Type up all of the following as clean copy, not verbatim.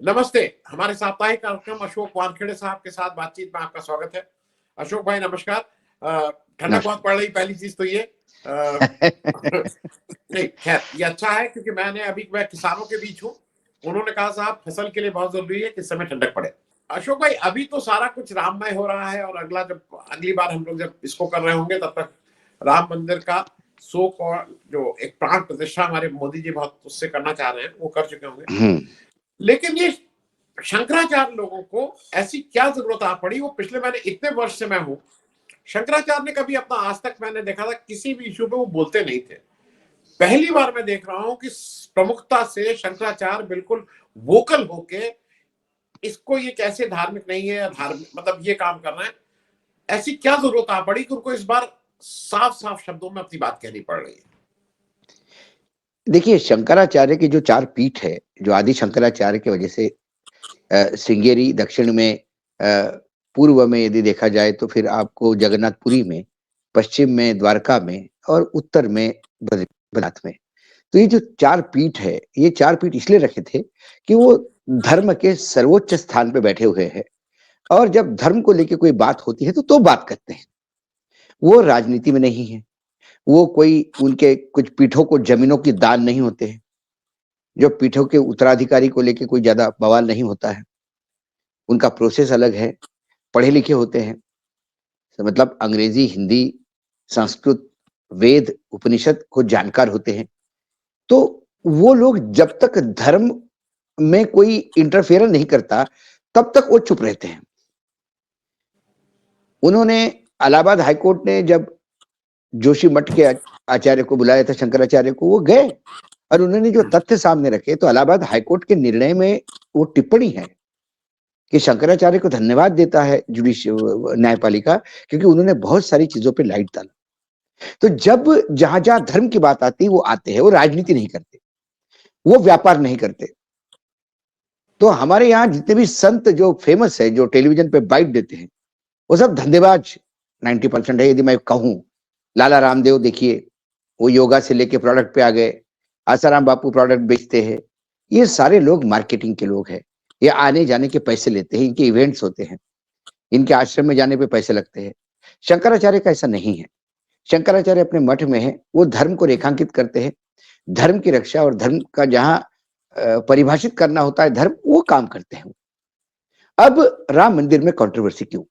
नमस्ते। हमारे साप्ताहिक कार्यक्रम अशोक वानखेड़े साहब के साथ बातचीत में आपका स्वागत है। अशोक भाई नमस्कार। ठंडक बहुत नमस्कार। पड़ रही, पहली चीज तो ये नहीं खैर ये अच्छा है क्योंकि मैं किसानों के बीच हूँ। उन्होंने कहा साहब फसल के लिए बहुत जरूरी है कि इस समय ठंडक पड़े। अशोक भाई अभी तो सारा कुछ राममय हो रहा है और अगली बार हम लोग जब इसको कर रहे होंगे तब तक राम मंदिर का और जो एक प्राण प्रतिष्ठा हमारे मोदी जी बहुत उससे करना चाह रहे हैं वो कर चुके होंगे। लेकिन ये शंकराचार्य लोगों को ऐसी क्या जरूरत आ पड़ी? वो पिछले मैंने इतने वर्ष से मैं हूं, शंकराचार्य ने कभी अपना आज तक मैंने देखा था किसी भी इशू पे वो बोलते नहीं थे। पहली बार मैं देख रहा हूं कि प्रमुखता से शंकराचार्य बिल्कुल वोकल होके इसको ये कैसे धार्मिक नहीं है, धार्मिक मतलब ये काम करना है, ऐसी क्या जरूरत आ पड़ी कि उनको इस बार साफ साफ शब्दों में अपनी बात कहनी पड़ रही है? देखिए, शंकराचार्य की जो 4 पीठ है, जो आदि शंकराचार्य की वजह से श्रृंगेरी दक्षिण में, पूर्व में यदि देखा जाए तो फिर आपको जगन्नाथपुरी में, पश्चिम में द्वारका में और उत्तर में बद्रीनाथ में। तो ये जो 4 पीठ है, ये 4 पीठ इसलिए रखे थे कि वो धर्म के सर्वोच्च स्थान पे बैठे हुए हैं और जब धर्म को लेके कोई बात होती है तो बात करते हैं। वो राजनीति में नहीं है। वो कोई उनके कुछ पीठों को जमीनों की दान नहीं होते हैं। जो पीठों के उत्तराधिकारी को लेके कोई ज्यादा बवाल नहीं होता है। उनका प्रोसेस अलग है। पढ़े लिखे होते हैं। तो मतलब अंग्रेजी, हिंदी, संस्कृत, वेद, उपनिषद को जानकार होते हैं। तो वो लोग जब तक धर्म में कोई इंटरफेयर नहीं करता तब तक वो चुप रहते हैं। उन्होंने इलाहाबाद हाईकोर्ट ने जब जोशी मठ के आचार्य को बुलाया था, शंकराचार्य को, वो गए और उन्होंने जो तथ्य सामने रखे तो इलाहाबाद हाईकोर्ट के निर्णय में वो टिप्पणी है कि शंकराचार्य को धन्यवाद देता है न्यायपालिका, क्योंकि उन्होंने बहुत सारी चीजों पे लाइट डाला। तो जब जहां जहां धर्म की बात आती है वो आते हैं, वो राजनीति नहीं करते, वो व्यापार नहीं करते। तो हमारे यहाँ जितने भी संत जो फेमस है, जो टेलीविजन पे बाइट देते हैं, वो सब धंधेबाज 90% है। यदि मैं कहूं, लाला रामदेव देखिए, वो योगा से लेके प्रोडक्ट पे आ गए। आसाराम बापू प्रोडक्ट बेचते हैं। ये सारे लोग मार्केटिंग के लोग हैं। ये आने जाने के पैसे लेते हैं, इनके इवेंट्स होते हैं, इनके आश्रम में जाने पे पैसे लगते हैं। शंकराचार्य का ऐसा नहीं है। शंकराचार्य अपने मठ में है, वो धर्म को रेखांकित करते हैं। धर्म की रक्षा और धर्म का जहां परिभाषित करना होता है धर्म, वो काम करते हैं। अब राम मंदिर में कंट्रोवर्सी क्यों?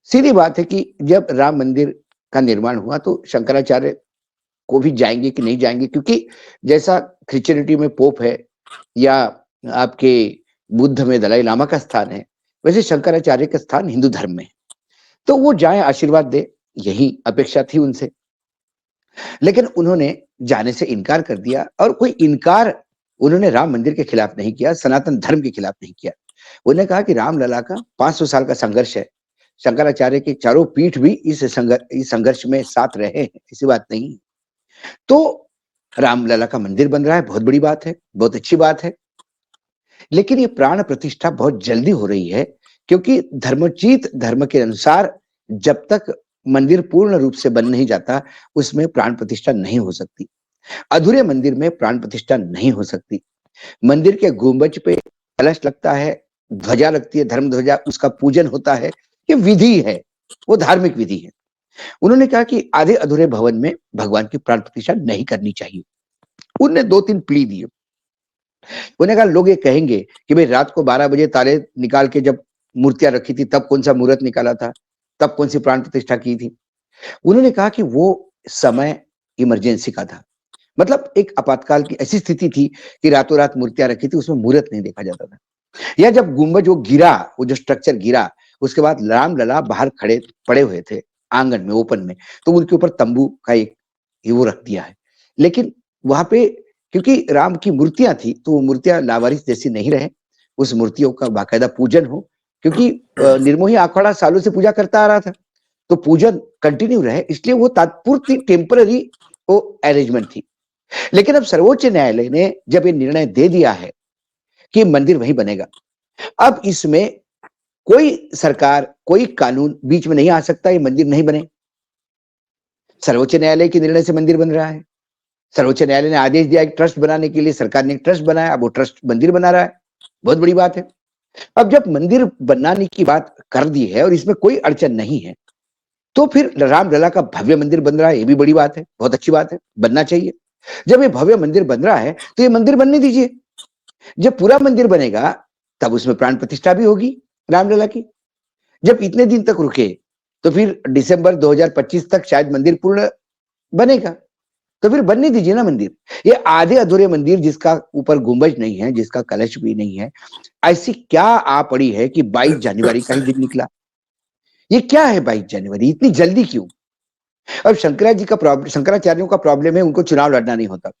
सीधी बात है कि जब राम मंदिर का निर्माण हुआ तो शंकराचार्य को भी जाएंगे कि नहीं जाएंगे, क्योंकि जैसा क्रिश्चियनिटी में पोप है या आपके बुद्ध में दलाई लामा का स्थान है, वैसे शंकराचार्य का स्थान हिंदू धर्म में है। तो वो जाए, आशीर्वाद दे, यही अपेक्षा थी उनसे। लेकिन उन्होंने जाने से इनकार कर दिया। और कोई इनकार उन्होंने राम मंदिर के खिलाफ नहीं किया, सनातन धर्म के खिलाफ नहीं किया। उन्होंने कहा कि रामलला का 500 साल का संघर्ष है। शंकराचार्य के चारों पीठ भी इस संघर्ष में साथ रहे हैं, ऐसी बात नहीं। तो रामलला का मंदिर बन रहा है, बहुत बड़ी बात है, बहुत अच्छी बात है। लेकिन ये प्राण प्रतिष्ठा बहुत जल्दी हो रही है, क्योंकि धर्मचीत धर्म के अनुसार जब तक मंदिर पूर्ण रूप से बन नहीं जाता, उसमें प्राण प्रतिष्ठा नहीं हो सकती। अधूरे मंदिर में प्राण प्रतिष्ठा नहीं हो सकती। मंदिर के गुंबज पे कलश लगता है, ध्वजा लगती है, धर्म ध्वजा, उसका पूजन होता है। ये विधि है, वो धार्मिक विधि है। उन्होंने कहा कि आधे अधूरे भवन में भगवान की प्राण प्रतिष्ठा नहीं करनी चाहिए। उनने 2-3 प्ली दिए। उन्होंने कहा लोग ये कहेंगे कि भाई रात को 12 बजे ताले निकाल के जब मूर्तियां रखी थी तब कौन सा मुहूर्त निकाला था, तब कौन सी प्राण प्रतिष्ठा की थी। उन्होंने कहा कि वो समय इमरजेंसी का था। मतलब एक आपातकाल की ऐसी स्थिति थी कि रातों रात मूर्तियां रखी थी, उसमें मुहूर्त नहीं देखा जाता था। या जब गुंबज वो गिरा, वो जो स्ट्रक्चर गिरा, उसके बाद रामलला बाहर खड़े पड़े हुए थे आंगन में, ओपन में, तो उनके ऊपर तंबू का एक वो रख दिया है। लेकिन वहां पे क्योंकि राम की मूर्तियां थी तो वो मूर्तियां लावारिस जैसी नहीं रहे, उस मूर्तियों का बाकायदा पूजन हो, क्योंकि निर्मोही आखड़ा सालों से पूजा करता आ रहा था, तो पूजन कंटिन्यू रहे, इसलिए वो तात्पुरती टेम्पररी वो अरेंजमेंट थी। लेकिन अब सर्वोच्च न्यायालय ने जब ये निर्णय दे दिया है कि मंदिर वहीं बनेगा, अब इसमें कोई सरकार, कोई कानून बीच में नहीं आ सकता ये मंदिर नहीं बने। सर्वोच्च न्यायालय के निर्णय से मंदिर बन रहा है। सर्वोच्च न्यायालय ने आदेश दिया एक ट्रस्ट बनाने के लिए, सरकार ने एक ट्रस्ट बनाया, अब वो ट्रस्ट मंदिर बना रहा है। बहुत बड़ी बात है। अब जब मंदिर बनाने की बात कर दी है और इसमें कोई अड़चन नहीं है, तो फिर रामलला का भव्य मंदिर बन रहा है, ये भी बड़ी बात है, बहुत अच्छी बात है, बनना चाहिए। जब ये भव्य मंदिर बन रहा है तो ये मंदिर बनने दीजिए। जब पूरा मंदिर बनेगा तब उसमें प्राण प्रतिष्ठा भी होगी रामलला की। जब इतने दिन तक रुके तो फिर दिसंबर 2025 तक शायद मंदिर पूर्ण बनेगा, तो फिर बनने दीजिए ना मंदिर। ये आधे अधूरे मंदिर जिसका ऊपर गुंबज नहीं है, जिसका कलश भी नहीं है, ऐसी क्या आ पड़ी है कि 22 जनवरी का ही दिन निकला? ये क्या है 22 जनवरी, इतनी जल्दी क्यों? अब शंकराचार्यों का प्रॉब्लम है उनको चुनाव लड़ना नहीं होता।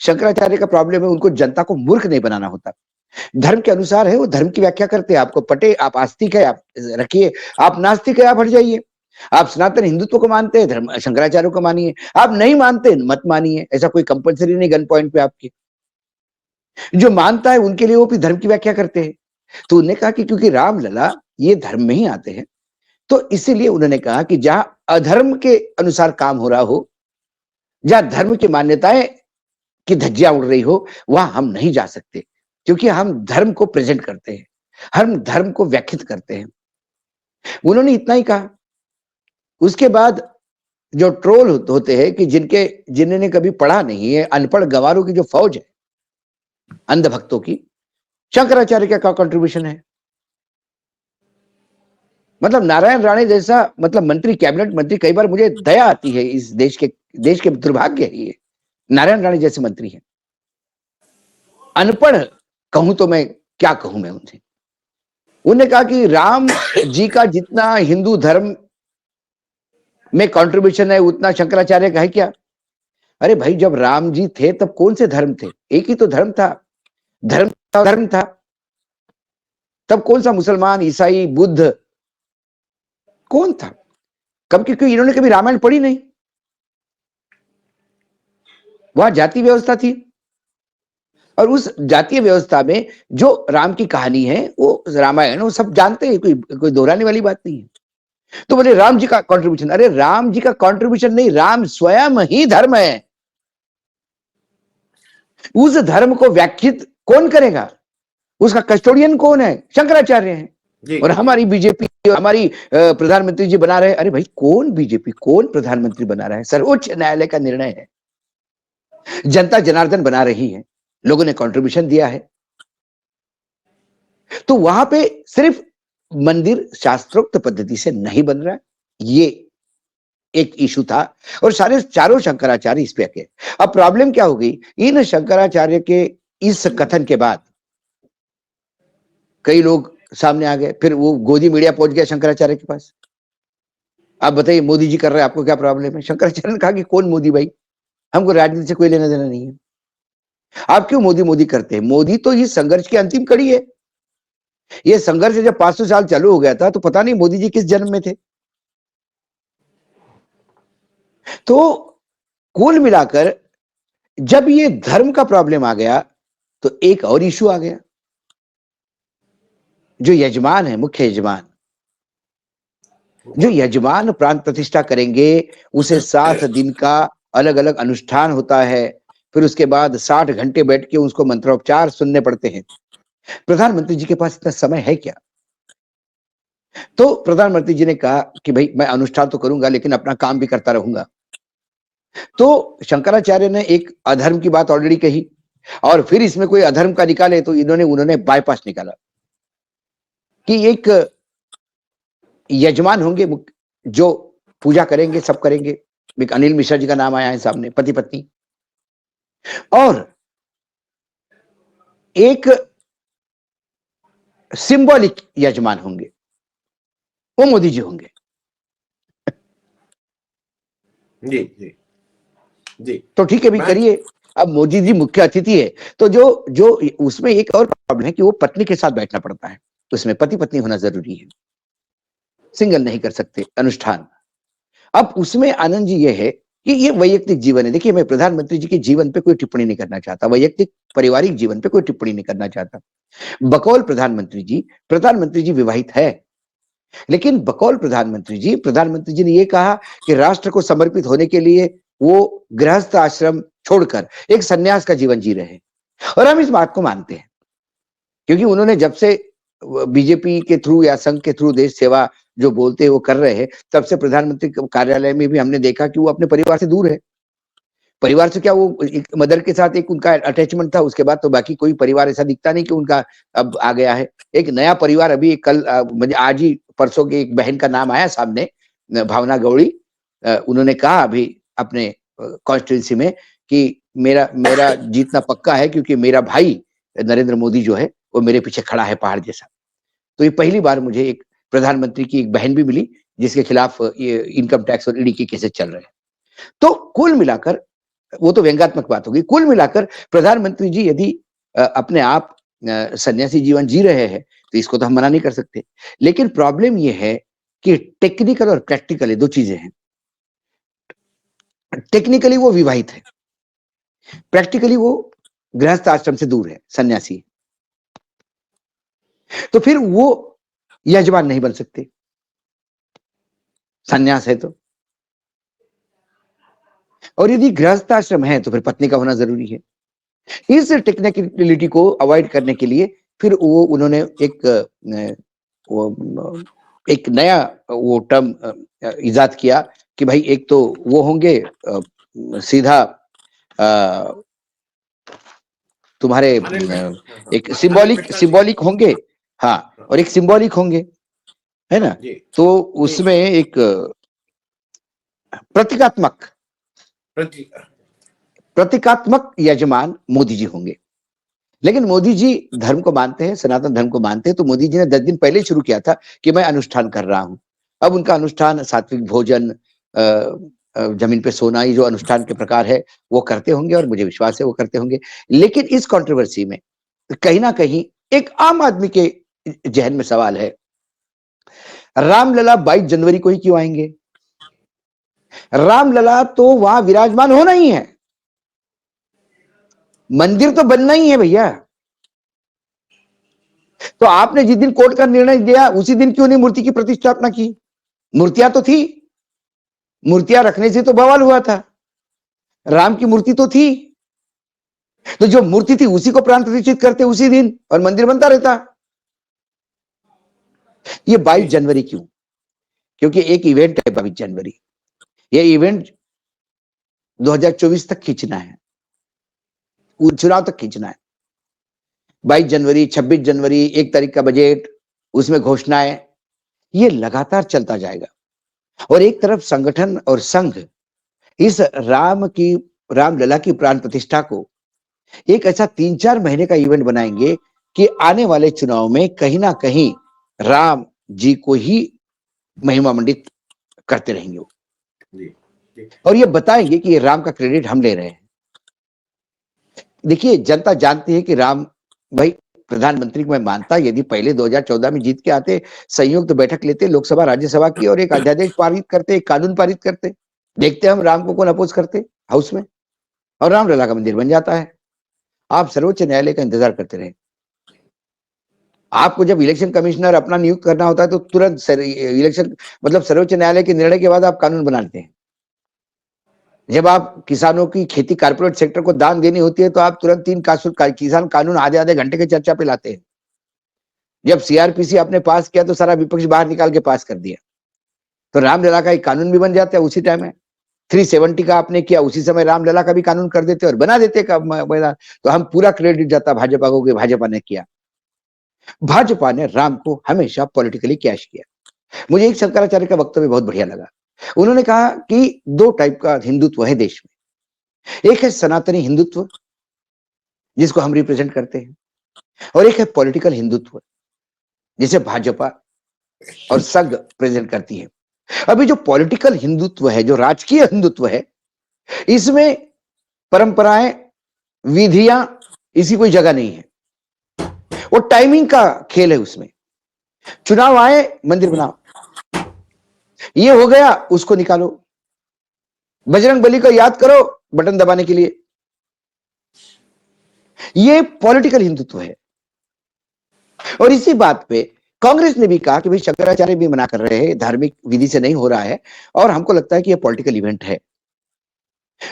शंकराचार्य का प्रॉब्लम है उनको जनता को मूर्ख नहीं बनाना होता। धर्म के अनुसार है, वो धर्म की व्याख्या करते हैं। आपको पटे, आप आस्तिक है आप रखिए, आप नास्तिक है आप हट जाइए। आप सनातन हिंदुत्व को मानते हैं, धर्म शंकराचार्य को मानिए। आप नहीं मानते मत मानिए, ऐसा कोई कंपलसरी नहीं गन पॉइंट पे आपके। जो मानता है उनके लिए वो भी धर्म की व्याख्या करते हैं। तो उन्होंने कहा कि क्योंकि रामलला ये धर्म में ही आते हैं, तो इसीलिए उन्होंने कहा कि जहां अधर्म के अनुसार काम हो रहा हो, जहां धर्म की मान्यताएं की धज्जियां उड़ रही हो, वहां हम नहीं जा सकते, क्योंकि हम धर्म को प्रेजेंट करते हैं, हम धर्म को व्याख्यात करते हैं। उन्होंने इतना ही कहा। उसके बाद जो ट्रोल होते हैं कि जिन्होंने कभी पढ़ा नहीं है, अनपढ़ गवारों की जो फौज है अंधभक्तों की, शंकराचार्य का क्या कंट्रीब्यूशन है? मतलब नारायण राणे जैसा मतलब मंत्री, कैबिनेट मंत्री, कई बार मुझे दया आती है इस देश के दुर्भाग्य है ये, नारायण राणे जैसे मंत्री हैं, अनपढ़ कहूं तो मैं क्या कहूं मैं उनसे। उन्होंने कहा कि राम जी का जितना हिंदू धर्म में कंट्रीब्यूशन है उतना शंकराचार्य का है क्या? अरे भाई, जब राम जी थे तब कौन से धर्म थे? एक ही तो धर्म था, धर्म था। तब कौन सा मुसलमान, ईसाई, बुद्ध कौन था? कब? क्योंकि इन्होंने कभी रामायण पढ़ी नहीं। वहां जाति व्यवस्था थी और उस जातीय व्यवस्था में जो राम की कहानी है वो रामायण, वो सब जानते हैं, कोई दोहराने वाली बात नहीं है। तो बोले राम जी का कंट्रीब्यूशन, अरे राम जी का कंट्रीब्यूशन नहीं, राम स्वयं ही धर्म है। उस धर्म को व्याख्यात कौन करेगा? उसका कस्टोडियन कौन है? शंकराचार्य है। और हमारी बीजेपी, हमारी प्रधानमंत्री जी बना रहे। अरे भाई, कौन बीजेपी, कौन प्रधानमंत्री बना रहा है? सर्वोच्च न्यायालय का निर्णय है, जनता जनार्दन बना रही है, लोगों ने कंट्रीब्यूशन दिया है। तो वहां पे सिर्फ मंदिर शास्त्रोक्त पद्धति से नहीं बन रहा है, ये एक इशू था और सारे चारों शंकराचार्य इस पे आके। अब प्रॉब्लम क्या हो गई, इन शंकराचार्य के इस कथन के बाद कई लोग सामने आ गए, फिर वो गोदी मीडिया पहुंच गया शंकराचार्य के पास। आप बताइए, मोदी जी कर रहे हैं, आपको क्या प्रॉब्लम है? शंकराचार्य ने कहा कि कौन मोदी भाई, हमको राजनीति से कोई लेना देना नहीं है, आप क्यों मोदी मोदी करते हैं? मोदी तो इस संघर्ष की अंतिम कड़ी है। ये संघर्ष जब 500 साल चालू हो गया था तो पता नहीं मोदी जी किस जन्म में थे। तो कुल मिलाकर जब ये धर्म का प्रॉब्लम आ गया तो एक और इशू आ गया। जो यजमान है, मुख्य यजमान, जो यजमान प्राण प्रतिष्ठा करेंगे, उसे 7 दिन का अलग अलग अनुष्ठान होता है, फिर उसके बाद 60 घंटे बैठ के उसको मंत्रोपचार सुनने पड़ते हैं। प्रधानमंत्री जी के पास इतना समय है क्या? तो प्रधानमंत्री जी ने कहा कि भाई मैं अनुष्ठान तो करूंगा लेकिन अपना काम भी करता रहूंगा। तो शंकराचार्य ने एक अधर्म की बात ऑलरेडी कही और फिर इसमें कोई अधर्म का निकाले तो उन्होंने बाईपास निकाला कि एक यजमान होंगे जो पूजा करेंगे, सब करेंगे। एक अनिल मिश्रा जी का नाम आया है सामने, पति पत्नी, और एक सिंबॉलिक यजमान होंगे, वो मोदी जी होंगे। जी जी जी। तो ठीक है भी करिए। अब मोदी जी मुख्य अतिथि है तो जो उसमें एक और प्रॉब्लम है कि वो पत्नी के साथ बैठना पड़ता है, उसमें पति पत्नी होना जरूरी है, सिंगल नहीं कर सकते अनुष्ठान। अब उसमें आनंद जी ये है कि ये वैयक्तिक जीवन है। देखिए, मैं प्रधानमंत्री जी के जीवन पे कोई टिप्पणी नहीं करना चाहता, वैयक्तिक पारिवारिक जीवन पे कोई टिप्पणी नहीं करना चाहता। बकौल प्रधानमंत्री जी विवाहित है, लेकिन बकौल प्रधानमंत्री जी ने यह कहा कि राष्ट्र को समर्पित होने के लिए वो गृहस्थ आश्रम छोड़कर एक सन्यास का जीवन जी रहे हैं और हम इस बात को मानते हैं। क्योंकि उन्होंने जब से बीजेपी के थ्रू या संघ के थ्रू देश सेवा जो बोलते हैं वो कर रहे हैं, तब से प्रधानमंत्री कार्यालय में भी हमने देखा कि वो अपने परिवार से दूर है। परिवार से क्या, वो एक मदर के साथ एक उनका अटैचमेंट था, उसके बाद तो बाकी कोई परिवार ऐसा दिखता नहीं कि उनका अब आ गया है। एक नया परिवार अभी कल मुझे आज ही परसों की एक बहन का नाम आया सामने, भावना गौड़ी। उन्होंने कहा अभी अपने कॉन्स्टिट्यूंसी में कि मेरा मेरा जीतना पक्का है, क्योंकि मेरा भाई नरेंद्र मोदी जो है वो मेरे पीछे खड़ा है पहाड़ जैसा। तो ये पहली बार मुझे एक प्रधानमंत्री की एक बहन भी मिली जिसके खिलाफ ये इनकम टैक्स और ईडी के केसेस चल रहे हैं। तो कुल मिलाकर, वो तो व्यंग्यात्मक बात होगी, कुल मिलाकर प्रधानमंत्री जी यदि अपने आप सन्यासी जीवन जी रहे हैं तो इसको तो हम मना नहीं कर सकते। लेकिन प्रॉब्लम ये है कि टेक्निकल और प्रैक्टिकल ये दो चीजें हैं। टेक्निकली वो विवाहित है, प्रैक्टिकली वो गृहस्थ आश्रम से दूर है, सन्यासी है। तो फिर वो यजमान नहीं बन सकते, सन्यास है तो। और यदि गृहस्थ आश्रम है तो फिर पत्नी का होना जरूरी है। इस टेक्निकलिटी को अवॉइड करने के लिए फिर वो उन्होंने एक नया वो टर्म इजाद किया कि भाई एक तो वो होंगे सीधा तुम्हारे एक सिंबॉलिक होंगे, हाँ, और एक सिंबॉलिक होंगे, है ना। तो उसमें एक प्रतीकात्मक यजमान मोदी जी होंगे। लेकिन मोदी जी धर्म को मानते हैं, सनातन धर्म को मानते हैं, तो मोदी जी ने 10 दिन पहले शुरू किया था कि मैं अनुष्ठान कर रहा हूं। अब उनका अनुष्ठान सात्विक भोजन, जमीन पे सोना, ये जो अनुष्ठान के प्रकार है वो करते होंगे, और मुझे विश्वास है वो करते होंगे। लेकिन इस कंट्रोवर्सी में कहीं ना कहीं एक आम आदमी के जहन में सवाल है, रामलला 22 जनवरी को ही क्यों आएंगे? रामलला तो वहां विराजमान होना ही है, मंदिर तो बनना ही है भैया। तो आपने जिस दिन कोर्ट का निर्णय दिया उसी दिन क्यों नहीं मूर्ति की प्रतिष्ठापना की? मूर्तियां तो थी, मूर्तियां रखने से तो बवाल हुआ था, राम की मूर्ति तो थी। तो जो मूर्ति थी उसी को प्राण प्रतिष्ठित करते उसी दिन, और मंदिर बनता रहता। ये 22 जनवरी क्यों? क्योंकि एक इवेंट है 22 जनवरी। ये इवेंट 2024 तक खींचना है, चुनाव तक खींचना है। 22 जनवरी, 26 जनवरी, 1 तारीख का बजट, उसमें घोषणाएं, ये लगातार चलता जाएगा। और एक तरफ संगठन और संघ इस रामलला की प्राण प्रतिष्ठा को एक ऐसा 3-4 महीने का इवेंट बनाएंगे कि आने वाले चुनाव में कहीं ना कहीं राम जी को ही महिमा मंडित करते रहेंगे, और ये बताएंगे कि ये राम का क्रेडिट हम ले रहे हैं। देखिए, जनता जानती है कि राम भाई प्रधानमंत्री को मैं मानता, यदि पहले 2014 में जीत के आते, संयुक्त बैठक लेते लोकसभा राज्यसभा की, और एक अध्यादेश पारित करते, एक कानून पारित करते, देखते हम राम को कौन अपोज करते हाउस में, और रामलला का मंदिर बन जाता है। आप सर्वोच्च न्यायालय का इंतजार करते रहे। आपको जब इलेक्शन कमिश्नर अपना नियुक्त करना होता है तो तुरंत इलेक्शन मतलब सर्वोच्च न्यायालय के निर्णय के बाद आप कानून बनाते हैं। जब आप किसानों की खेती कारपोरेट सेक्टर को दान देनी होती है तो आप तुरंत 3 किसान कानून आधे घंटे के चर्चा पे लाते हैं। जब सीआरपीसी आपने पास किया तो सारा विपक्ष बाहर निकाल के पास कर दिया, तो रामलला का एक कानून भी बन जाता है उसी टाइम में। 370 का आपने किया, उसी समय रामलला का भी कानून कर देते और बना देते तो हम पूरा क्रेडिट जाता भाजपा को कि भाजपा ने किया। भाजपा ने राम को हमेशा पॉलिटिकली कैश किया। मुझे एक शंकराचार्य का वक्तव्य बहुत बढ़िया लगा। उन्होंने कहा कि 2 टाइप का हिंदुत्व है देश में, एक है सनातनी हिंदुत्व जिसको हम रिप्रेजेंट करते हैं, और एक है पॉलिटिकल हिंदुत्व जिसे भाजपा और संघ प्रेजेंट करती है। अभी जो पॉलिटिकल हिंदुत्व है, जो राजकीय हिंदुत्व है, इसमें परंपराएं, विधियां, इसी कोई जगह नहीं है। वो टाइमिंग का खेल है उसमें। चुनाव आए मंदिर बनाओ, ये हो गया उसको निकालो, बजरंग बली को याद करो बटन दबाने के लिए। ये पॉलिटिकल हिंदुत्व है। और इसी बात पे कांग्रेस ने भी कहा कि भाई शंकराचार्य भी मना कर रहे हैं, धार्मिक विधि से नहीं हो रहा है, और हमको लगता है कि यह पॉलिटिकल इवेंट है।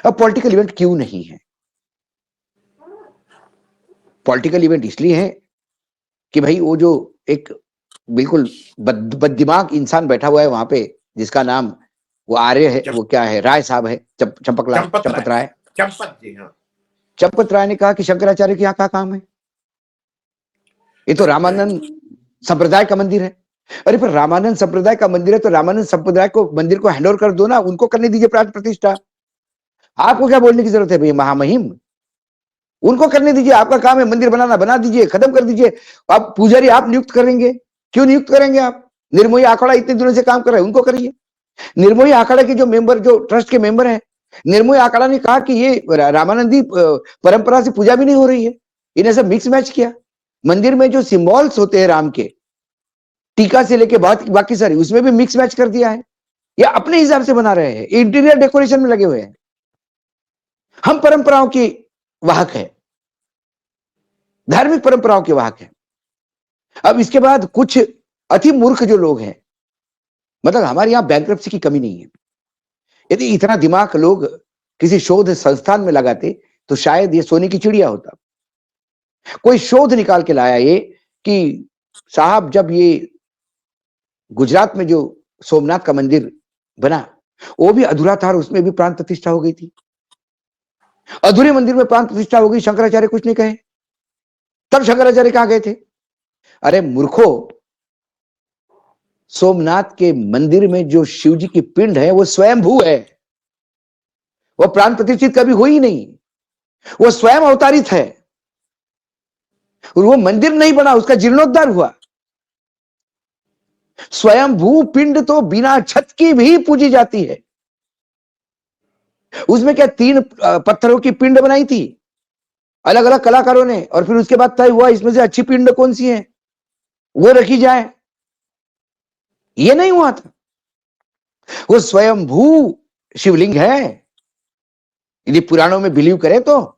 अब पॉलिटिकल इवेंट क्यों नहीं है? पॉलिटिकल इवेंट इसलिए है कि भाई वो जो एक बिल्कुल बददिमाग इंसान बैठा हुआ है वहां पे, जिसका नाम वो आर्य है, वो क्या है, राय साहब है, चंपत राय। चंपत जी, हाँ। चंपत राय ने कहा कि शंकराचार्य के यहाँ क्या काम है, ये तो रामानंद संप्रदाय का मंदिर है। अरे पर रामानंद संप्रदाय का मंदिर है तो रामानंद संप्रदाय को मंदिर को हैंड ओवर कर दो ना, उनको करने दीजिए प्राण प्रतिष्ठा। आपको क्या बोलने की जरूरत है भैया, महामहिम, उनको करने दीजिए, आपका काम है मंदिर बनाना, बना दीजिए, खत्म कर दीजिए। आप पुजारी आप नियुक्त करेंगे, क्यों नियुक्त करेंगे आप? निर्मोही अखाड़ा इतने दिनों से काम कर रहे हैं, उनको करिए। निर्मोही अखाड़ा के जो मेंबर, जो ट्रस्ट के मेंबर हैं, निर्मोही अखाड़ा ने कहा कि ये रामानंदी परंपरा से पूजा भी नहीं हो रही है, इन्हें सब मिक्स मैच किया। मंदिर में जो सिंबल्स होते हैं राम के, टीका से लेके बाकी सारी, उसमें भी मिक्स मैच कर दिया है। ये अपने हिसाब से बना रहे हैं, इंटीरियर डेकोरेशन में लगे हुए हैं। हम परंपराओं की वाहक है, धार्मिक परंपराओं के वाहक है। अब इसके बाद कुछ अति मूर्ख जो लोग हैं, मतलब हमारे यहां बैंक्रप्सी की कमी नहीं है। यदि इतना दिमाग लोग किसी शोध संस्थान में लगाते तो शायद ये सोने की चिड़िया होता। कोई शोध निकाल के लाया ये कि साहब जब ये गुजरात में जो सोमनाथ का मंदिर बना वो भी अधूरा था और उसमें भी प्राण प्रतिष्ठा हो गई थी। अधूरे मंदिर में प्राण प्रतिष्ठा हो गई, शंकराचार्य कुछ नहीं कहे, तब शंकराचार्य कहां गए थे? अरे मूर्खो, सोमनाथ के मंदिर में जो शिव जी की पिंड है वो स्वयंभू है, वो प्राण प्रतिष्ठित कभी हुई नहीं, वो स्वयं अवतारित है। और वो मंदिर नहीं बना, उसका जीर्णोद्धार हुआ। स्वयंभू पिंड तो बिना छत की भी पूजी जाती है। उसमें क्या 3 पत्थरों की पिंड बनाई थी अलग अलग कलाकारों ने, और फिर उसके बाद तय हुआ इसमें से अच्छी पिंड कौन सी है वो रखी जाए? ये नहीं हुआ था। वो स्वयंभू शिवलिंग है, यदि पुराणों में बिलीव करें तो।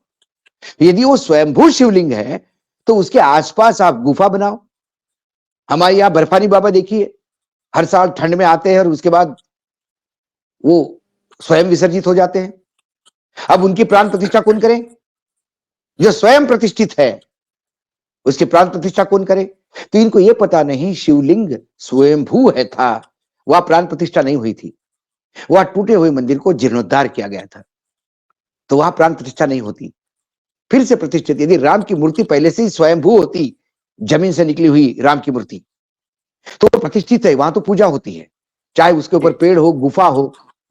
यदि वो स्वयंभू शिवलिंग है तो उसके आसपास आप गुफा बनाओ। हमारे यहां बर्फानी बाबा देखिए, हर साल ठंड में आते हैं और उसके बाद वो स्वयं विसर्जित हो जाते हैं। अब उनकी प्राण प्रतिष्ठा कौन करे? जो स्वयं प्रतिष्ठित है उसकी प्राण प्रतिष्ठा कौन करे? तो इनको यह पता नहीं शिवलिंग स्वयंभू है था, वह प्राण प्रतिष्ठा नहीं हुई थी, वह टूटे हुए मंदिर को जीर्णोद्धार किया गया था, तो वहां प्राण प्रतिष्ठा नहीं होती, फिर से प्रतिष्ठित। यदि राम की मूर्ति पहले से ही स्वयंभू होती, जमीन से निकली हुई राम की मूर्ति, तो वो प्रतिष्ठित है, वहां तो पूजा होती है, चाहे उसके ऊपर पेड़ हो, गुफा हो,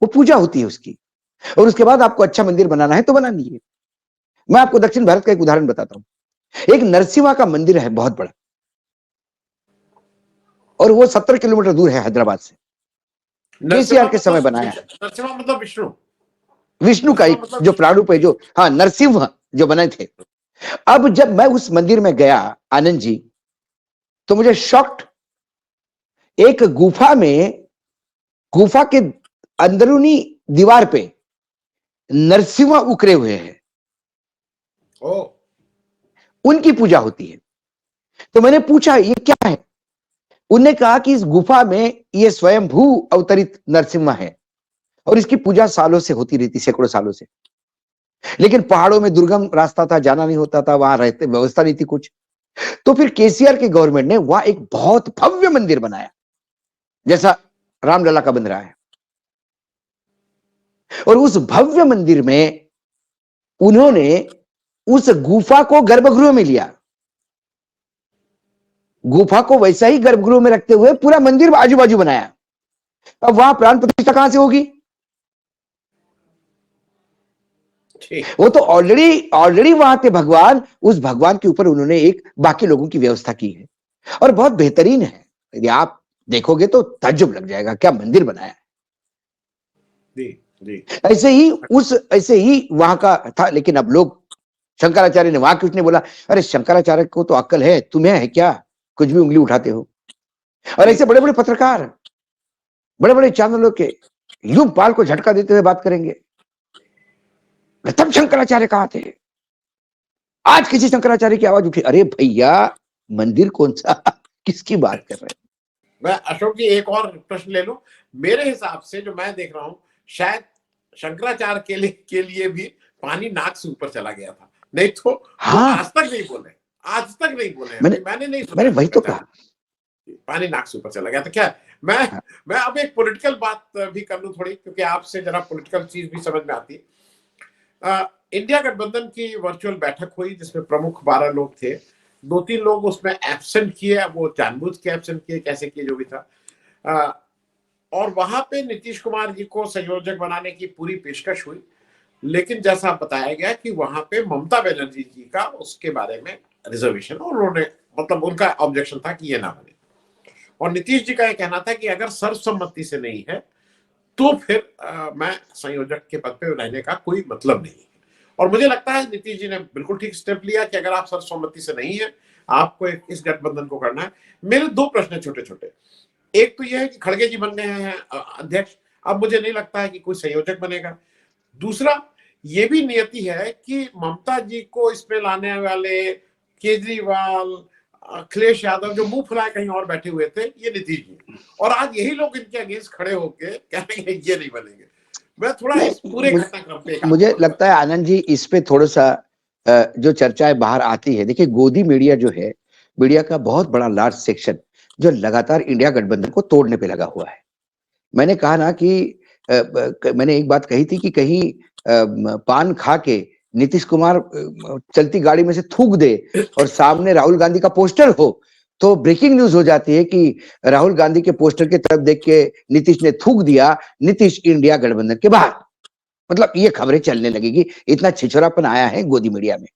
वो पूजा होती है उसकी। और उसके बाद आपको अच्छा मंदिर बनाना है तो बना लीजिए। मैं आपको दक्षिण भारत का एक उदाहरण बताता हूं। एक नरसिम्हा का मंदिर है बहुत बड़ा, और वो 70 किलोमीटर दूर है हैदराबाद से। केसीआर के समय बनाया। नरसिम्हा मतलब विष्णु, विष्णु का एक जो प्रारूप है, जो हाँ नरसिंह जो बने थे। अब जब मैं उस मंदिर में गया आनंद जी, तो मुझे शॉक्ड, एक गुफा में, गुफा के अंदरूनी दीवार पे नरसिम्हा उकरे हुए हैं, उनकी पूजा होती है। तो मैंने पूछा ये क्या है? उन्होंने कहा कि इस गुफा में ये स्वयंभू अवतरित नरसिम्हा है और इसकी पूजा सालों से होती रहती, सैकड़ों सालों से। लेकिन पहाड़ों में दुर्गम रास्ता था, जाना नहीं होता था, वहां रहते व्यवस्था नहीं थी कुछ। तो फिर केसीआर के गवर्नमेंट ने वहां एक बहुत भव्य मंदिर बनाया, जैसा रामलला का बन रहा है। और उस भव्य मंदिर में उन्होंने उस गुफा को गर्भगृह में लिया, गुफा को वैसा ही गर्भगृह में रखते हुए पूरा मंदिर आजू बाजू बनाया। अब वहां प्राण प्रतिष्ठा कहां से होगी? वो तो ऑलरेडी वहां थे भगवान, उस भगवान के ऊपर उन्होंने एक बाकी लोगों की व्यवस्था की है, और बहुत बेहतरीन है। यदि आप देखोगे तो ताज्जुब लग जाएगा, क्या मंदिर बनाया है। जी। ऐसे ही वहां का था। लेकिन अब लोग, शंकराचार्य ने वहां कुछ नहीं बोला। अरे शंकराचार्य को तो अक्ल है, तुम्हें है क्या? कुछ भी उंगली उठाते हो। और ऐसे बड़े बड़े पत्रकार, बड़े बड़े चैनलों के यूं बाल को झटका देते हुए बात करेंगे, तब शंकराचार्य कहां थे? आज किसी शंकराचार्य की आवाज उठी, अरे भैया मंदिर कौन सा, किसकी बात कर रहे हैं? मैं अशोक जी एक और प्रश्न ले लूं। मेरे हिसाब से जो मैं देख रहा हूं, शायद शंकराचार्य के लिए भी पानी नाक से ऊपर चला गया था, नहीं तो वो आज तक नहीं बोले, आज तक नहीं बोले हैं। मैंने नहीं सुना मैंने है वही तो पहचान। कहा। पानी नाक से ऊपर चला गया। तो क्या मैं हाँ, मैं अब एक पॉलिटिकल बात भी कर लूं थोड़ी, क्योंकि आपसे जरा पॉलिटिकल चीज भी समझ में आती है। इंडिया गठबंधन की वर्चुअल बैठक हुई जिसमें प्रमुख 12 लोग थे। 2-3 लोग उसमें एब्सेंट किए, वो जानबूझ के एब्सेंट किए, कैसे किए जो भी था। अ, और वहां पे नीतीश कुमार जी को संयोजक बनाने की पूरी पेशकश हुई, लेकिन जैसा बताया गया कि वहां पे ममता बनर्जी जी का उसके बारे में रिजर्वेशन, और उन्होंने मतलब उनका ऑब्जेक्शन था कि ये ना बने। और नीतीश जी का यह कहना था कि अगर सर्वसम्मति से नहीं है तो फिर मैं संयोजक के पद पे रहने का कोई मतलब नहीं है। और मुझे लगता है नीतीश जी ने बिल्कुल ठीक स्टेप लिया कि अगर आप सर्वसम्मति से नहीं है, आपको इस गठबंधन को करना है। मेरे 2 प्रश्न छोटे छोटे। एक तो यह है कि खड़गे जी बन गए हैं अध्यक्ष, अब मुझे नहीं लगता है कि कोई संयोजक बनेगा। दूसरा, ये भी नियति है कि ममता जी को इसमें लाने वाले केजरीवाल, अखिलेश यादव जो मुंह फुलाए कहीं और बैठे हुए थे, ये नीतीश जी, और आज यही लोग इनके अगेंस्ट खड़े होके कहेंगे ये नहीं बनेंगे। मैं थोड़ा नहीं, इस पूरे घटनाक्रम पे एक मुझे आपको लगता है आनंद जी इस पे थोड़ा सा जो चर्चाएं बाहर आती है, देखिए गोदी मीडिया जो है, मीडिया का बहुत बड़ा लार्ज सेक्शन जो लगातार इंडिया गठबंधन को तोड़ने पे लगा हुआ है। मैंने कहा ना कि मैंने एक बात कही थी कि कहीं पान खा के नीतीश कुमार चलती गाड़ी में से थूक दे और सामने राहुल गांधी का पोस्टर हो तो ब्रेकिंग न्यूज हो जाती है कि राहुल गांधी के पोस्टर की तरफ देख के नीतीश ने थूक दिया, नीतीश इंडिया गठबंधन के बाहर। मतलब ये खबरें चलने लगेगी, इतना छिछोरापन आया है गोदी मीडिया में।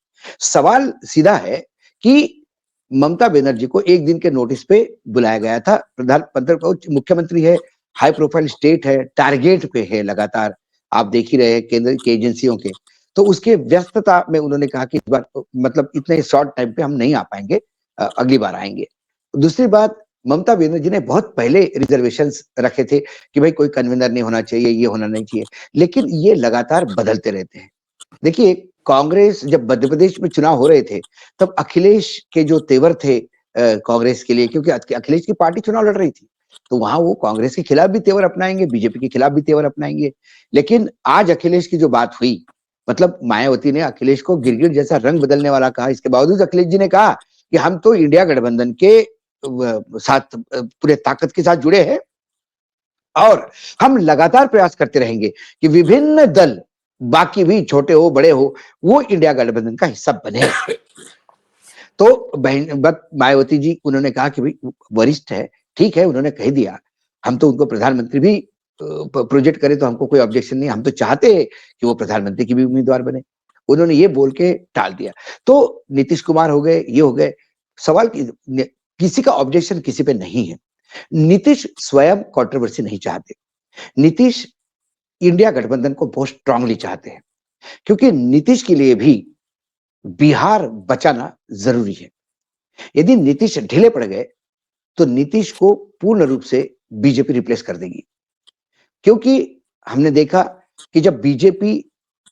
सवाल सीधा है कि ममता बनर्जी को एक दिन के नोटिस पे बुलाया गया था, प्रधानमंत्री मुख्यमंत्री है, हाई प्रोफाइल स्टेट है, टारगेट पे है लगातार, आप देख ही रहे हैं केंद्र की एजेंसियों के। तो उसके व्यस्तता में उन्होंने कहा कि इस बार मतलब इतने शॉर्ट टाइम पे हम नहीं आ पाएंगे, अगली बार आएंगे। दूसरी बात, ममता बनर्जी ने बहुत पहले रिजर्वेशंस रखे थे कि भाई कोई कन्वीनर नहीं होना चाहिए, ये होना नहीं चाहिए, लेकिन ये लगातार बदलते रहते हैं। देखिए कांग्रेस जब मध्य प्रदेश में चुनाव हो रहे थे तब अखिलेश के जो तेवर थे कांग्रेस के लिए, क्योंकि अखिलेश की पार्टी चुनाव लड़ रही थी, तो वहां वो कांग्रेस के खिलाफ भी तेवर अपनाएंगे, बीजेपी के खिलाफ भी तेवर अपनाएंगे। लेकिन आज अखिलेश की जो बात हुई, मतलब मायावती ने अखिलेश को गिरगिट जैसा रंग बदलने वाला कहा, इसके बावजूद अखिलेश जी ने कहा कि हम तो इंडिया गठबंधन के साथ पूरे ताकत के साथ जुड़े हैं और हम लगातार प्रयास करते रहेंगे कि विभिन्न दल, बाकी भी छोटे हो बड़े हो, वो इंडिया गठबंधन का हिस्सा बने। तो बहन मायावती जी उन्होंने कहा कि भाई वरिष्ठ है, ठीक है, उन्होंने कह दिया, हम तो उनको प्रधानमंत्री भी प्रोजेक्ट करे तो हमको कोई ऑब्जेक्शन नहीं, हम तो चाहते हैं कि वो प्रधानमंत्री की भी उम्मीदवार बने। उन्होंने ये बोल के टाल दिया। तो नीतीश कुमार हो गए, ये हो गए, सवाल किसी का ऑब्जेक्शन किसी पे नहीं है। नीतीश स्वयं कंट्रोवर्सी नहीं चाहते। नीतीश इंडिया गठबंधन को बहुत स्ट्रांगली चाहते हैं, क्योंकि नीतीश के लिए भी बिहार बचाना जरूरी है। यदि नीतीश ढीले पड़ गए तो नीतीश को पूर्ण रूप से बीजेपी रिप्लेस कर देगी, क्योंकि हमने देखा कि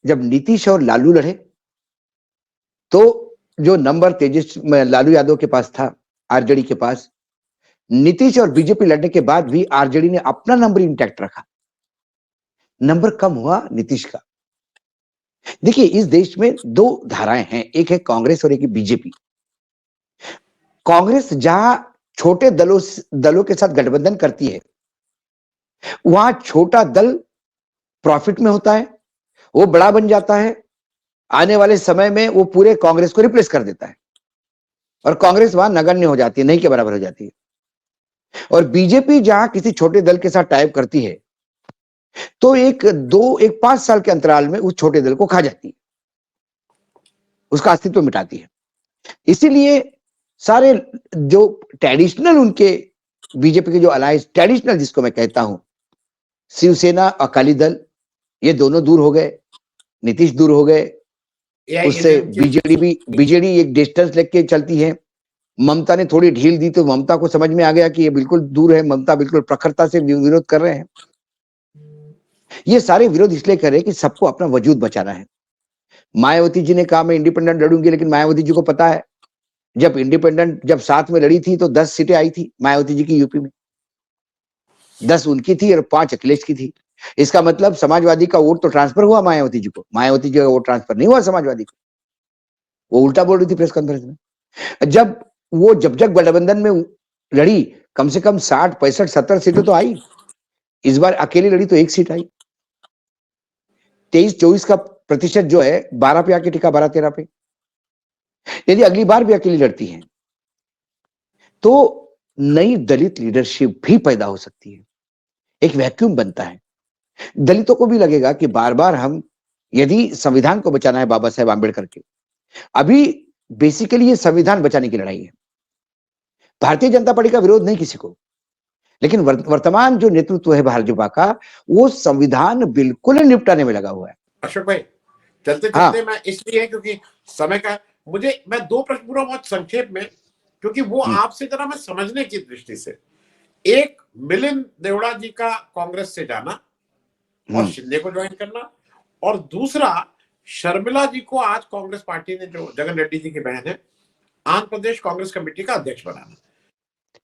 जब नीतीश और लालू लड़े तो जो नंबर लालू यादव के पास था, आरजेडी के पास, नीतीश और बीजेपी लड़ने के बाद भी आरजेडी ने अपना नंबर इंटैक्ट रखा, नंबर कम हुआ नीतीश का। देखिए इस देश में 2 धाराएं हैं, एक है कांग्रेस और एक है बीजेपी। कांग्रेस जहां छोटे दलों के साथ गठबंधन करती है, वहां छोटा दल प्रॉफिट में होता है, वो बड़ा बन जाता है, आने वाले समय में वो पूरे कांग्रेस को रिप्लेस कर देता है और कांग्रेस वहां नगण्य हो जाती है, नहीं के बराबर हो जाती है। और बीजेपी जहां किसी छोटे दल के साथ टाइप करती है तो एक 5 साल के अंतराल में उस छोटे दल को खा जाती है, उसका अस्तित्व मिटाती है। इसीलिए सारे जो ट्रेडिशनल उनके बीजेपी के जो अलायंस, ट्रेडिशनल जिसको मैं कहता हूं, शिवसेना, अकाली दल, ये दोनों दूर हो गए, नीतीश दूर हो गए, उससे बीजेडी एक डिस्टेंस लेके चलती है। ममता ने थोड़ी ढील दी तो ममता को समझ में आ गया कि ये बिल्कुल दूर है, ममता बिल्कुल प्रखरता से विरोध कर रहे हैं। ये सारे विरोध इसलिए कर रहे हैं कि सबको अपना वजूद बचाना है। मायावती जी ने कहा मैं इंडिपेंडेंट लड़ूंगी, लेकिन मायावती जी को पता है जब साथ में लड़ी थी तो 10 सीटें आई थी मायावती जी की यूपी में, 10 उनकी थी और 5 अखिलेश की थी। इसका मतलब समाजवादी का वोट तो ट्रांसफर हुआ मायावती जी को, मायावती जी का वोट ट्रांसफर नहीं हुआ समाजवादी को। वो उल्टा बोल रही थी प्रेस कॉन्फ्रेंस में। जब वो जब गठबंधन में लड़ी, कम से कम 60, 65, 70 सीटें तो आई। इस बार अकेली लड़ी तो 1 सीट आई। 23-24 का प्रतिशत जो है 12 पे आके टिका, 12-13 पे। यदि अगली बार भी अकेली लड़ती है तो नई दलित लीडरशिप भी पैदा हो सकती है, एक वैक्यूम बनता है। दलितों को भी लगेगा कि बार बार हम, यदि संविधान को बचाना है बाबा साहेब आंबेडकर के, अभी बेसिकली ये संविधान बचाने की लड़ाई है। भारतीय जनता पार्टी का विरोध नहीं किसी को, लेकिन वर्तमान जो नेतृत्व है भाजपा का, वो संविधान बिल्कुल निपटाने में लगा हुआ है। अशोक भाई, चलते हाँ। चलते मैं इसलिए, क्योंकि समय का, मैं 2 प्रश्न पूरा बहुत संक्षेप में, क्योंकि वो आपसे जरा मैं समझने की दृष्टि से, एक मिलिंद देवड़ा जी का कांग्रेस से जाना और शिंदे को ज्वाइन करना, और दूसरा शर्मिला जी को आज कांग्रेस पार्टी ने, जो जगन रेड्डी जी की बहन है, आंध्र प्रदेश कांग्रेस कमेटी का अध्यक्ष बनाना।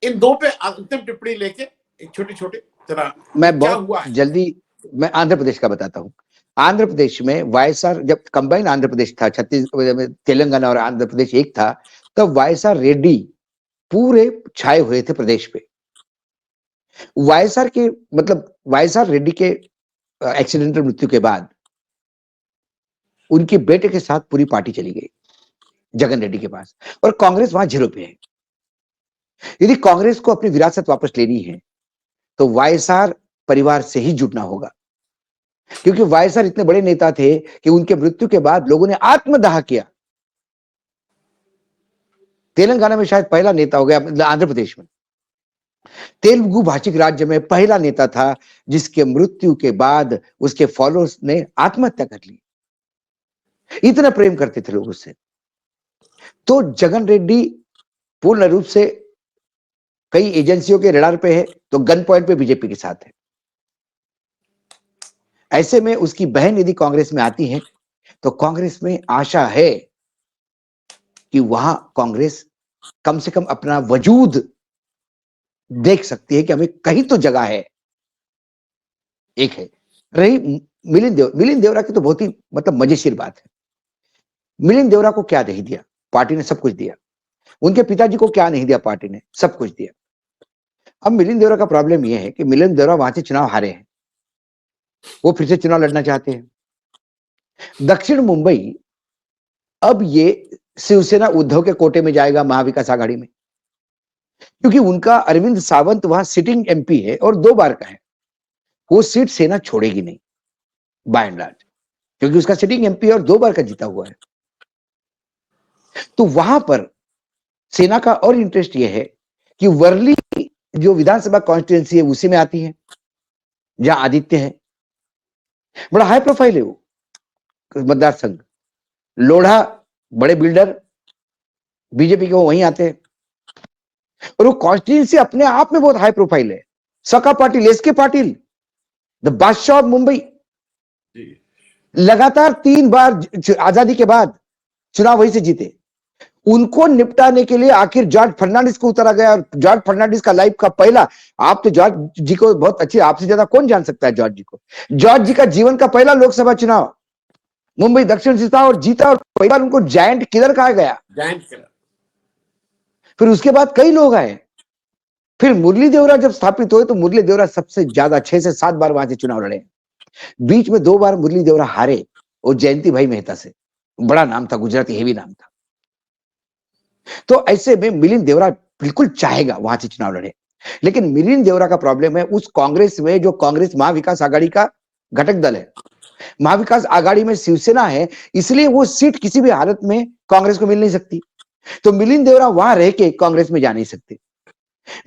इन 2 पे अंतिम टिप्पणी लेके एक छोटी छोटी जरा, मैं क्या बहुत हुआ है? जल्दी मैं आंध्र प्रदेश का बताता हूं। आंध्र प्रदेश में वायएसआर, जब कंबाइन आंध्र प्रदेश था, छत्तीसगढ़, तेलंगाना और आंध्र प्रदेश एक था, तब वायएसआर रेड्डी पूरे छाए हुए थे प्रदेश पे। वायएसआर के, मतलब वायएसआर रेड्डी के एक्सीडेंटल मृत्यु के बाद उनके बेटे के साथ पूरी पार्टी चली गई जगन रेड्डी के पास, और कांग्रेस वहां जीरो पे है। यदि कांग्रेस को अपनी विरासत वापस लेनी है तो वायएसआर परिवार से ही जुड़ना होगा, क्योंकि वायएसआर इतने बड़े नेता थे कि उनके मृत्यु के बाद लोगों ने आत्मदाह किया। तेलंगाना में शायद पहला नेता हो गया, मतलब आंध्र प्रदेश में तेलुगु भाषिक राज्य में पहला नेता था जिसके मृत्यु के बाद उसके फॉलोअर्स ने आत्महत्या कर ली। इतना प्रेम करते थे लोग उससे। तो जगन रेड्डी पूर्ण रूप से कई एजेंसियों के रडार पे है, तो गन पॉइंट पे बीजेपी के साथ है। ऐसे में उसकी बहन यदि कांग्रेस में आती है तो कांग्रेस में आशा है कि वहां कांग्रेस कम से कम अपना वजूद देख सकती है कि हमें कहीं तो जगह है। एक है। रही मिलिंद देवरा की तो बहुत ही, मतलब मजेशीर बात है। मिलिंद देवरा को क्या नहीं दिया पार्टी ने? सब कुछ दिया। उनके पिताजी को क्या नहीं दिया पार्टी ने? सब कुछ दिया। अब मिलिंद देवरा का प्रॉब्लम यह है कि मिलिंद देवरा वहां से चुनाव हारे हैं, वो फिर से चुनाव लड़ना चाहते हैं। दक्षिण मुंबई अब ये शिवसेना उद्धव के कोटे में जाएगा, महाविकास आघाड़ी में, क्योंकि उनका अरविंद सावंत वहां सिटिंग एमपी है और 2 बार का है। वो सीट सेना छोड़ेगी नहीं बाय एंड लार्ज, क्योंकि उसका सिटिंग एमपी और 2 बार का जीता हुआ है। तो वहां पर सेना का और इंटरेस्ट यह है कि वर्ली जो विधानसभा कॉन्स्टिट्यूएंसी है उसी में आती है, जहां आदित्य है, बड़ा हाई प्रोफाइल है वो मतदार संघ। लोढ़ा बड़े बिल्डर बीजेपी के वो वहीं आते हैं, और वो कॉन्स्टिट्यूएंसी अपने आप में बहुत हाई प्रोफाइल है। सका पाटिल, एसके पाटिल, द बादशाह ऑफ मुंबई, लगातार 3 बार आजादी के बाद चुनाव वहीं से जीते। उनको निपटाने के लिए आखिर जॉर्ज फर्नांडिस को उतारा गया, और जॉर्ज फर्नांडिस का लाइफ का पहला, आप तो जॉर्ज जी को बहुत अच्छी, आपसे ज्यादा कौन जान सकता है जॉर्ज जी को? जॉर्ज जी का जीवन का पहला लोकसभा चुनाव मुंबई दक्षिण जीता और पहली बार उनको जायंट किलर कहा गया। Giant killer. फिर उसके बाद कई लोग आए। फिर मुरली देवरा जब स्थापित हुए तो मुरली देवरा सबसे ज्यादा 6 से 7 बार वहां से चुनाव लड़े। बीच में 2 बार मुरली देवरा हारे, वो जयंती भाई मेहता से, बड़ा नाम था, गुजराती हेवी नाम था। तो ऐसे में मिलिंद देवरा बिल्कुल चाहेगा वहां से चुनाव लड़े, लेकिन मिलिंद देवरा का प्रॉब्लम है उस कांग्रेस में, जो कांग्रेस महाविकास आघाड़ी का घटक दल है। महाविकास आघाड़ी में शिवसेना है, इसलिए वो सीट किसी भी हालत में कांग्रेस को मिल नहीं सकती। तो मिलिंद देवरा वहां रह के कांग्रेस में जा नहीं सकते।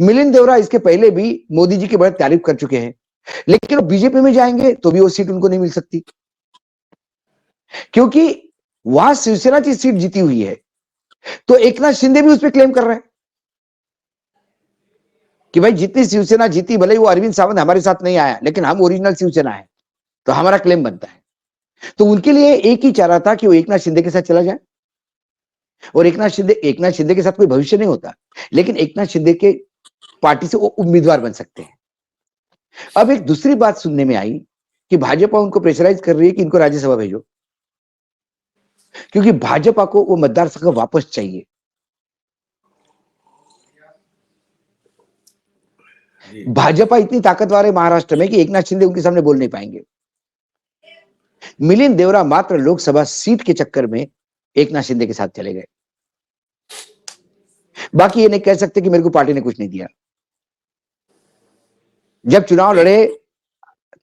मिलिंद देवरा इसके पहले भी मोदी जी की बड़ी तारीफ कर चुके हैं, लेकिन वो बीजेपी में जाएंगे तो भी वो सीट उनको नहीं मिल सकती, क्योंकि वहां शिवसेना की सीट जीती हुई है। तो एकनाथ शिंदे भी उस पर क्लेम कर रहे हैं कि भाई जितनी शिवसेना जीती, भले ही वो अरविंद सावंत हमारे साथ नहीं आया, लेकिन हम ओरिजिनल शिवसेना है, तो हमारा क्लेम बनता है। तो उनके लिए एक ही चारा था कि वो एकनाथ शिंदे के साथ चला जाए, और एकनाथ शिंदे के साथ कोई भविष्य नहीं होता, लेकिन एकनाथ शिंदे के पार्टी से वो उम्मीदवार बन सकते हैं। अब एक दूसरी बात सुनने में आई कि भाजपा उनको प्रेशराइज कर रही है कि इनको राज्यसभा भेजो, क्योंकि भाजपा को वो मतदार संघ वापस चाहिए। जी भाजपा इतनी ताकतवर है महाराष्ट्र में कि एकनाथ शिंदे उनके सामने बोल नहीं पाएंगे। मिलिंद देवरा मात्र लोकसभा सीट के चक्कर में एकनाथ शिंदे के साथ चले गए। बाकी ये नहीं कह सकते कि मेरे को पार्टी ने कुछ नहीं दिया। जब चुनाव लड़े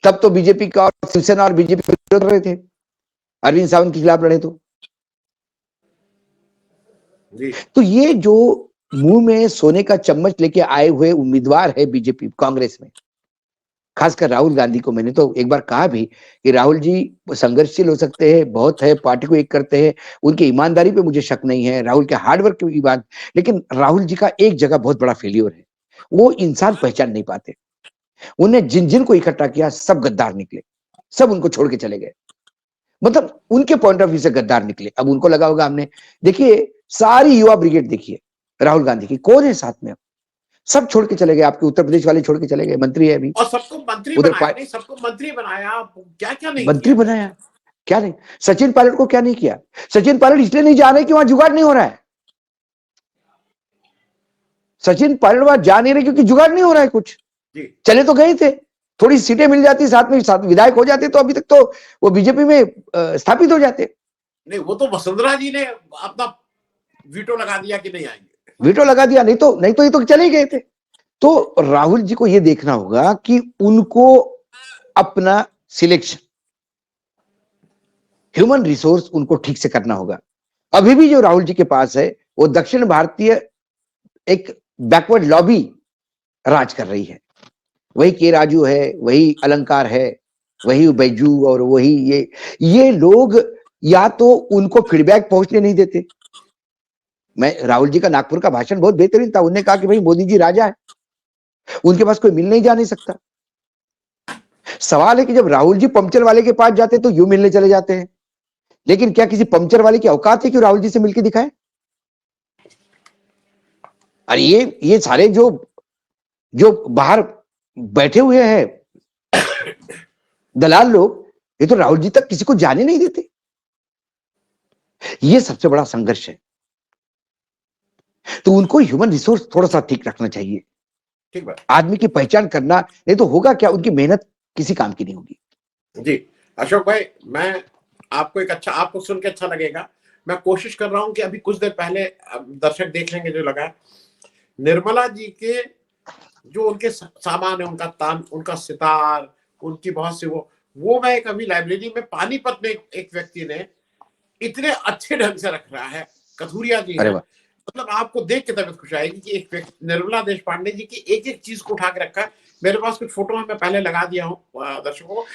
तब तो बीजेपी का और शिवसेना और बीजेपी विरोध कर रहे थे, अरविंद सावंत के खिलाफ लड़े जी तो ये जो मुंह में सोने का चम्मच लेके आए हुए उम्मीदवार है बीजेपी कांग्रेस में, खासकर राहुल गांधी को मैंने तो एक बार कहा भी कि राहुल जी संघर्षशील हो सकते हैं, बहुत है, पार्टी को एक करते हैं, उनकी ईमानदारी पे मुझे शक नहीं है, राहुल के हार्डवर्क की बात, लेकिन राहुल जी का एक जगह बहुत बड़ा फेलियर है, वो इंसान पहचान नहीं पाते। उन्हें जिन जिन को इकट्ठा किया सब गद्दार निकले, सब उनको छोड़ के चले गए, मतलब उनके पॉइंट ऑफ व्यू से गद्दार निकले। अब उनको लगा होगा, हमने देखिए सारी युवा ब्रिगेड देखिए राहुल गांधी की, कौन है साथ में, सब छोड़ के चले गए, आपके उत्तर प्रदेश वाले छोड़ के चले गए, मंत्री है अभी, और सबको मंत्री उधर बनाया, नहीं सबको मंत्री बनाया, क्या क्या नहीं मंत्री किया। बनाया, क्या नहीं, सचिन पायलट को क्या नहीं किया। सचिन पायलट इसलिए नहीं जा रहे कि वहां जुगाड़ नहीं हो रहा है, सचिन पायलट वहां जा नहीं रहे क्योंकि जुगाड़ नहीं हो रहा है कुछ। जी चले तो गए थे, थोड़ी सीटें मिल जाती, साथ में साथ विधायक हो जाते तो अभी तक तो वो बीजेपी में स्थापित हो जाते। नहीं, वो तो वसुंधरा जी ने अपना वीटो लगा दिया कि नहीं आएंगे, वीटो लगा दिया, नहीं तो ये तो चले गए थे। तो राहुल जी को ये देखना होगा कि उनको अपना सिलेक्शन, ह्यूमन रिसोर्स उनको ठीक से करना होगा। अभी भी जो राहुल जी के पास है वो दक्षिण भारतीय एक बैकवर्ड लॉबी राज कर रही है, वही के राजू है, वही अलंकार है, वही बैजू और वही ये लोग या तो उनको फीडबैक पहुंचने नहीं देते। मैं राहुल जी का नागपुर का भाषण बहुत बेहतरीन था, उन्होंने कहा कि भाई मोदी जी राजा है, उनके पास कोई मिल नहीं जा नहीं सकता। सवाल है कि जब राहुल जी पंक्चर वाले के पास जाते तो यूं मिलने चले जाते हैं, लेकिन क्या किसी पंक्चर वाले की औकात है कि राहुल जी से मिलकर दिखाए? अरे ये सारे जो बाहर बैठे हुए हैं दलाल लोग, ये तो राहुल जी तक किसी को जाने नहीं देते। ये सबसे बड़ा संघर्ष है, तो उनको ह्यूमन रिसोर्स थोड़ा सा ठीक रखना चाहिए, ठीक बात। आदमी की पहचान करना, नहीं तो होगा क्या, उनकी मेहनत किसी काम की नहीं होगी। जी अशोक भाई, मैं आपको आपको सुन के अच्छा लगेगा, मैं कोशिश कर रहा हूं कि अभी कुछ देर पहले दर्शक देख लेंगे जो लगा, निर्मला जी के जो उनके सामान है, उनका तान, उनका सितार, उनकी बहुत सी वो मैं एक अभी लाइब्रेरी में पानीपत में एक व्यक्ति ने इतने अच्छे ढंग से रख रहा है, कथूरिया जी है, मतलब आपको देख के तबीयत खुश आएगी कि एक व्यक्ति निर्मला देश पांडे जी की एक एक चीज को उठा के रखा है। मेरे पास कुछ फोटो है, मैं पहले लगा दिया हूँ दर्शकों को,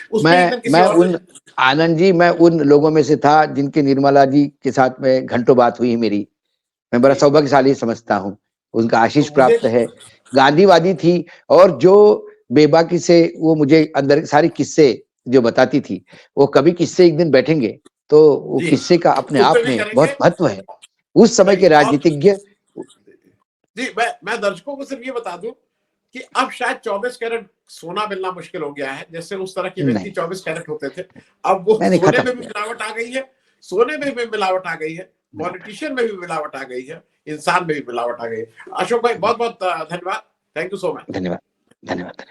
मैं उन लोगों में से था जिनके निर्मला जी के साथ में घंटों बात हुई मेरी, मैं बड़ा सौभाग्यशाली समझता हूँ, उनका आशीष प्राप्त है। गांधीवादी थी और जो बेबाकी से वो मुझे अंदर सारे किस्से जो बताती थी, वो कभी किस्से एक दिन बैठेंगे तो वो किस्से का अपने आप में बहुत महत्व है। उस समय के राजनीतिज्ञ जी, मैं दर्शकों को सिर्फ ये बता दूं कि अब शायद 24 कैरेट सोना मिलना मुश्किल हो गया है, जैसे उस तरह के व्यक्ति 24 कैरेट होते थे, अब वो सोने में भी मिलावट आ गई है, सोने में भी मिलावट आ गई है, पॉलिटिशियन में भी मिलावट आ गई है, इंसान में भी मिलावट आ गई है। अशोक भाई बहुत बहुत धन्यवाद, थैंक यू सो मच। धन्यवाद।